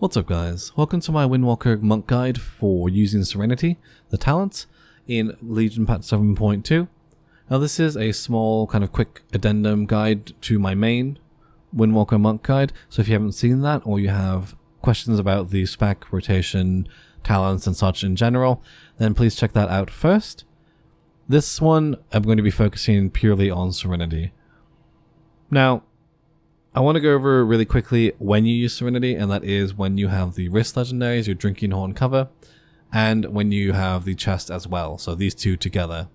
What's up guys, welcome to my Windwalker monk guide for using Serenity, the talent, in Legion patch 7.2. Now this is a small kind of quick addendum guide to my main Windwalker monk guide, so if you haven't seen that or you have questions about the spec, rotation, talents and such in general, then please check that out first. This one I'm going to be focusing purely on Serenity. Now, I want to go over really quickly when you use Serenity, and that is when you have the wrist legendaries, your Drinking Horn cover, and when you have the chest as well, so these two together.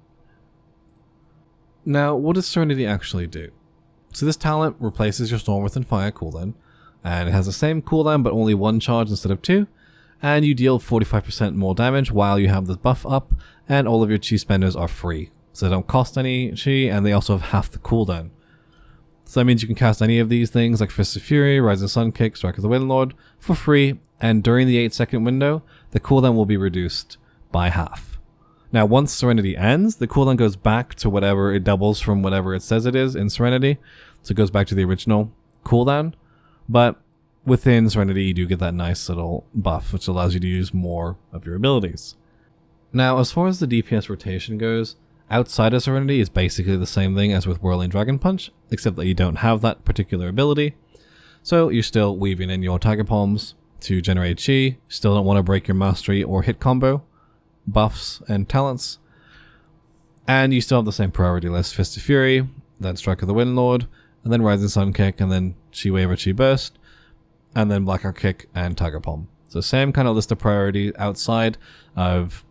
Now, what does Serenity actually do? So this talent replaces your Storm Within Fire cooldown, and it has the same cooldown but only one charge instead of two, and you deal 45% more damage while you have this buff up, and all of your chi spenders are free. So they don't cost any chi, and they also have half the cooldown. So that means you can cast any of these things like Fist of Fury, Rising Sun Kick, Strike of the Windlord for free, and during the 8-second window, the cooldown will be reduced by half. Now once Serenity ends, the cooldown goes back to whatever it doubles from whatever it says it is in Serenity, so it goes back to the original cooldown, but within Serenity you do get that nice little buff which allows you to use more of your abilities. Now as far as the DPS rotation goes, outside of Serenity is basically the same thing as with Whirling Dragon Punch, except that you don't have that particular ability. So you're still weaving in your Tiger Palms to generate chi, still don't want to break your mastery or hit combo, buffs and talents. And you still have the same priority list, Fist of Fury, then Strike of the Windlord, and then Rising Sun Kick, and then Chi Wave or Chi Burst, and then Blackout Kick and Tiger Palm. So same kind of list of priority outside of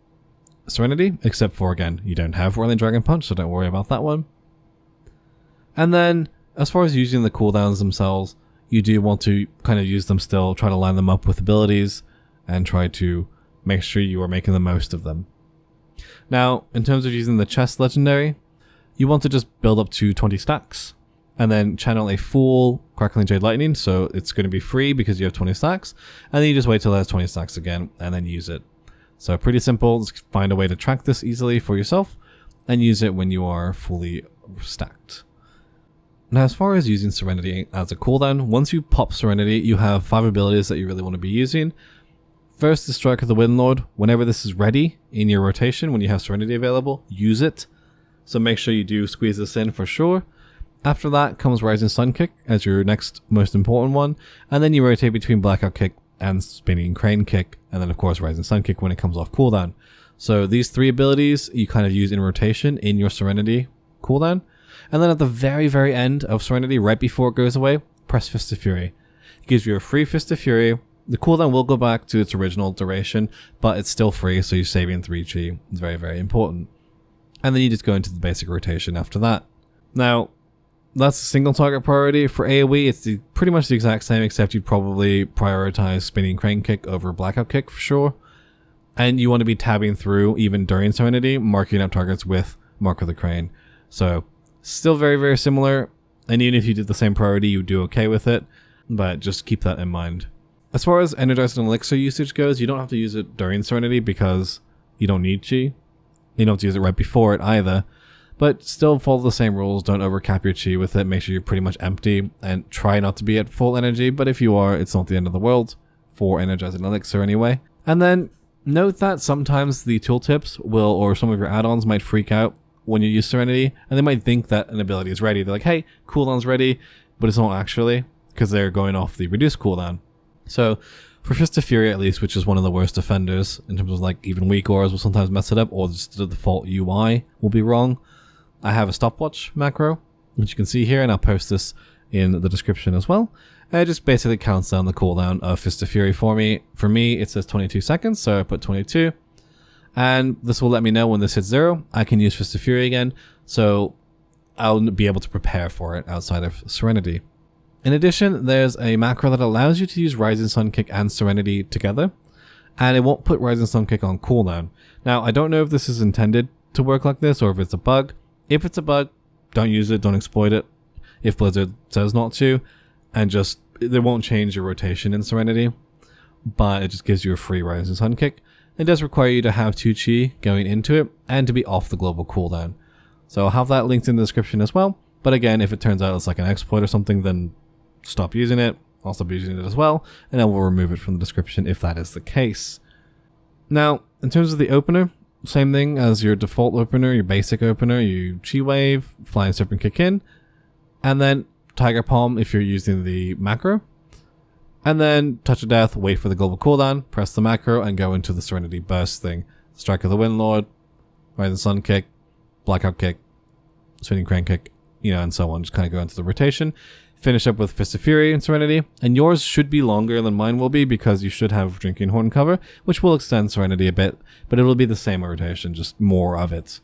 Serenity, except for, again, you don't have Whirling Dragon Punch, so don't worry about that one. And then, as far as using the cooldowns themselves, you do want to kind of use them still, try to line them up with abilities, and try to make sure you are making the most of them. Now, in terms of using the chest legendary, you want to just build up to 20 stacks, and then channel a full Crackling Jade Lightning, so it's going to be free because you have 20 stacks, and then you just wait till there's 20 stacks again, and then use it. So pretty simple, just find a way to track this easily for yourself and use it when you are fully stacked. Now as far as using Serenity as a cooldown, once you pop Serenity, you have 5 abilities that you really want to be using. First is Strike of the Windlord. Whenever this is ready in your rotation, when you have Serenity available, use it. So make sure you do squeeze this in for sure. After that comes Rising Sun Kick as your next most important one, and then you rotate between Blackout Kick and Spinning Crane Kick, and then of course Rising Sun Kick when it comes off cooldown. So these 3 abilities you kind of use in rotation in your Serenity cooldown, and then at the very end of Serenity, right before it goes away, press Fist of Fury. It gives you a free Fist of Fury. The cooldown will go back to its original duration, but it's still free, so you're saving 3 chi. It's very important. And then you just go into the basic rotation after that. Now, that's a single target priority. For AoE, it's pretty much the exact same, except you'd probably prioritize Spinning Crane Kick over Blackout Kick for sure. And you want to be tabbing through, even during Serenity, marking up targets with Mark of the Crane. So, still very similar. And even if you did the same priority, you'd do okay with it. But just keep that in mind. As far as Energizing Elixir usage goes, you don't have to use it during Serenity because you don't need chi. You don't have to use it right before it either. But still follow the same rules, don't overcap your chi with it, make sure you're pretty much empty, and try not to be at full energy, but if you are, it's not the end of the world, for Energizing Elixir anyway. And then, note that sometimes the tooltips will, or some of your add-ons might freak out when you use Serenity, and they might think that an ability is ready. They're like, hey, cooldown's ready, but it's not actually, because they're going off the reduced cooldown. So, for Fist of Fury at least, which is one of the worst offenders, in terms of like even weak auras will sometimes mess it up, or just the default UI will be wrong. I have a stopwatch macro, which you can see here, and I'll post this in the description as well. And it just basically counts down the cooldown of Fist of Fury for me. For me, it says 22 seconds, so I put 22. And this will let me know when this hits 0, I can use Fist of Fury again, so I'll be able to prepare for it outside of Serenity. In addition, there's a macro that allows you to use Rising Sun Kick and Serenity together, and it won't put Rising Sun Kick on cooldown. Now, I don't know if this is intended to work like this, or if it's a bug. If it's a bug, don't use it, don't exploit it. If Blizzard says not to, and just, they won't change your rotation in Serenity, but it just gives you a free Rising Sun Kick. It does require you to have 2 chi going into it, and to be off the global cooldown. So I'll have that linked in the description as well, but again, if it turns out it's like an exploit or something, then stop using it. also be using it as well, and then we'll remove it from the description if that is the case. Now, in terms of the opener, same thing as your default opener, your basic opener, you Chi Wave, Flying Serpent kick in, and then Tiger Palm if you're using the macro, and then Touch of Death, wait for the global cooldown, press the macro, and go into the Serenity Burst thing. Strike of the Windlord, Rising Sun kick, Blackout kick, Spinning Crane kick, and so on. Just kind of go into the rotation. Finish up with Fist of Fury and Serenity, and yours should be longer than mine will be because you should have Drinking Horn cover, which will extend Serenity a bit, but it will be the same rotation, just more of it.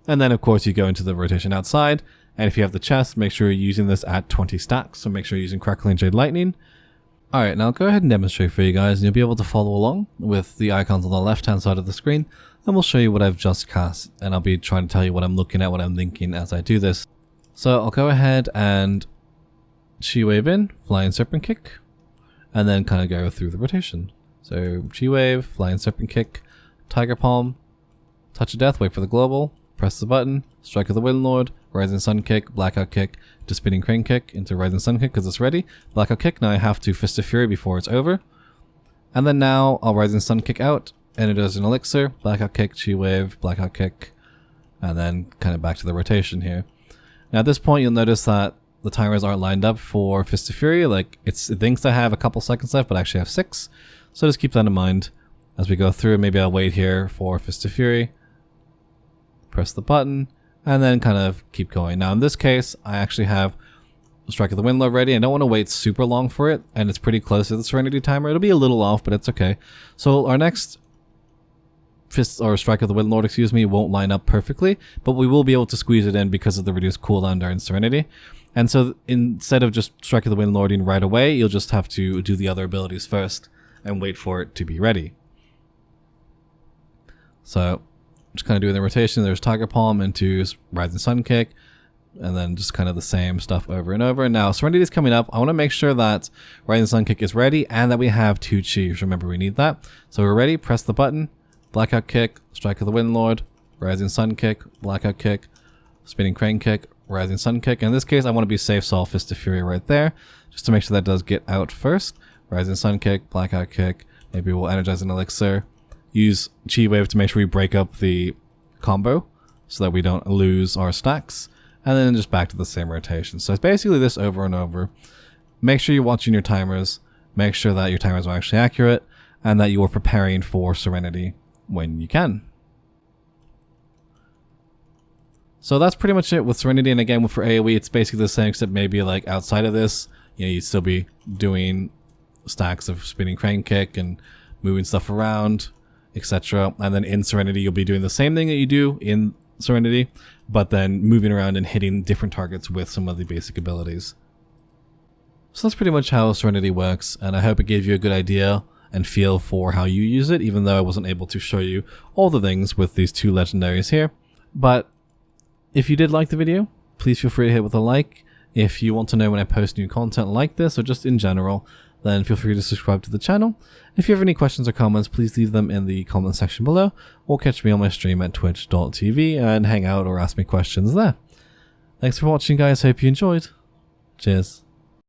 And then of course you go into the rotation outside, and if you have the chest, make sure you're using this at 20 stacks, so make sure you're using Crackling Jade Lightning. Alright, now I'll go ahead and demonstrate for you guys, and you'll be able to follow along with the icons on the left hand side of the screen, and we'll show you what I've just cast, and I'll be trying to tell you what I'm looking at, what I'm thinking as I do this. So I'll go ahead and Chi Wave in, Flying Serpent kick, and then kind of go through the rotation. So Chi Wave, Flying Serpent kick, Tiger Palm, Touch of Death, wait for the global, press the button, Strike of the Windlord, Rising Sun kick, Blackout kick, to Spinning Crane kick, into Rising Sun kick because it's ready, Blackout kick, now I have to Fist of Fury before it's over, and then now I'll Rising Sun kick out, and it does an elixir, Blackout kick, Chi Wave, Blackout kick, and then kind of back to the rotation here. Now at this point you'll notice that the timers aren't lined up for Fist of Fury, like it thinks I have a couple seconds left, but I actually have 6. So just keep that in mind as we go through. Maybe I'll wait here for Fist of Fury, press the button, and then kind of keep going. Now in this case, I actually have Strike of the Windlord ready. I don't want to wait super long for it, and it's pretty close to the Serenity timer. It'll be a little off, but it's okay. So our next Fist or Strike of the Windlord, excuse me, won't line up perfectly, but we will be able to squeeze it in because of the reduced cooldown during Serenity. And so instead of just Strike of the Windlording right away, you'll just have to do the other abilities first and wait for it to be ready. So just kind of doing the rotation. There's Tiger Palm into Rising Sun kick, and then just kind of the same stuff over and over. And now Serenity is coming up. I want to make sure that Rising Sun kick is ready and that we have 2 Chi. Remember, we need that. So we're ready. Press the button. Blackout kick, Strike of the Windlord, Rising Sun kick, Blackout kick, Spinning Crane kick, Rising Sun kick. In this case, I want to be safe, so I'll Fist of Fury right there, just to make sure that does get out first. Rising Sun kick, Blackout kick, maybe we'll energize an elixir, use Chi Wave to make sure we break up the combo so that we don't lose our stacks, and then just back to the same rotation. So it's basically this over and over. Make sure you're watching your timers, make sure that your timers are actually accurate, and that you are preparing for Serenity when you can. So that's pretty much it with Serenity, and again for AoE it's basically the same, except maybe like outside of this, you'd still be doing stacks of Spinning Crane kick and moving stuff around, etc. And then in Serenity you'll be doing the same thing that you do in Serenity, but then moving around and hitting different targets with some of the basic abilities. So that's pretty much how Serenity works, and I hope it gave you a good idea and feel for how you use it, even though I wasn't able to show you all the things with these 2 legendaries here. But if you did like the video, please feel free to hit with a like. If you want to know when I post new content like this, or just in general, then feel free to subscribe to the channel. If you have any questions or comments, please leave them in the comment section below, or catch me on my stream at twitch.tv and hang out or ask me questions there. Thanks for watching guys, hope you enjoyed. Cheers.